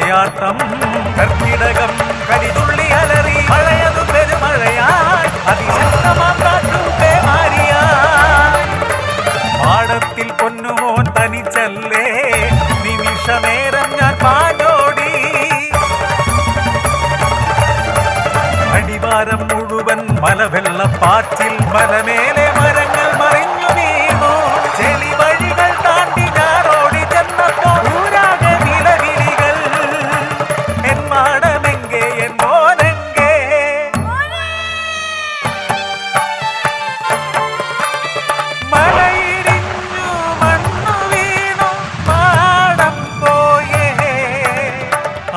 വിളയാട്ടം കർക്കിടകം കരിതുള്ളി അലറി മഴയതു പെരുമഴയായി അതിശക്തമാം കാറ്റും പേമാരിയായി പാടത്തിൽ പൊന്നുമോൻ തനിച്ചല്ലേ നിമിഷനേരം ഞാൻ പാടോടി അടിവാരം മുഴുവൻ മലവെള്ളപ്പാച്ചിൽ മലമേലെ മരങ്ങൾ മറിഞ്ഞു വീണു ചെളി വഴികൾ താണ്ടി ഞാറോടി ചെന്നപ്പോൾ ഊരാക വിലവിളികൾ എൻ മാടമെങ്കേ എൻ മോനെങ്കേ മലയിടിഞ്ഞു മണ്ണു വീണു പാടം പോയേ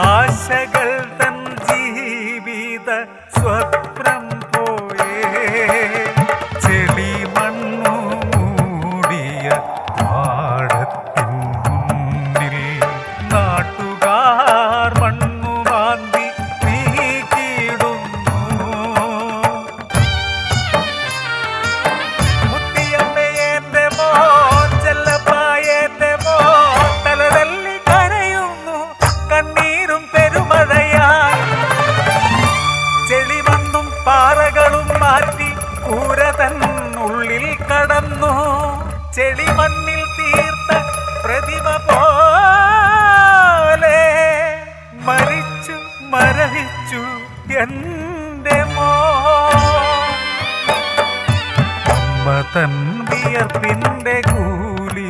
ആശകൾ തൻ ജീവിത സ്വപ്നം പോയേ ചെളി മണ്ണു മൂടിയ പാടത്തിൻ മുന്നിൽ നാട്ടുകാർ മണ്ണു മാന്തി നീക്കിയിടുന്നു മുത്തിയമ്മയെന്റെ മോൻ ചെല്ലപ്പായെന്റെ മോൻ തലതല്ലി കരയുന്നു കണ്ണീരും പെരുമഴയായി ചെളിമണ്ണും പാറകളും മാറ്റി കൂര തന്നുള്ളിൽ കടന്നു ചെളിമണ്ണിൽ തീർത്ത പ്രതിമ പോലെ മരിച്ചു മരവിച്ചു എന്റെ മോൻ അമ്മ തൻ വിയർപ്പിന്റെ കൂലി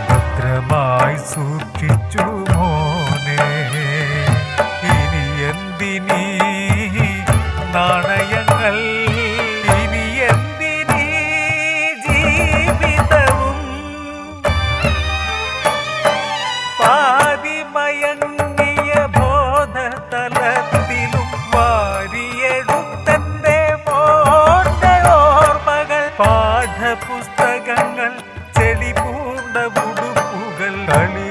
ഭദ്രമായി സൂക്ഷിച്ചു മോനെ ഇനി എന്തിനീ നാണയങ്ങൾ ഇനി എന്തിനീ ജീവിതവും പാതിമയങ്ങിയ ബോധതലത്തിലും വാരിയെടുത്തന്റെ മോന്റെ ഓർമ്മകൾ പാഠപുസ്തകങ്ങൾ ചെളി പൂണ്ട ഉടുപ്പുകൾ കളി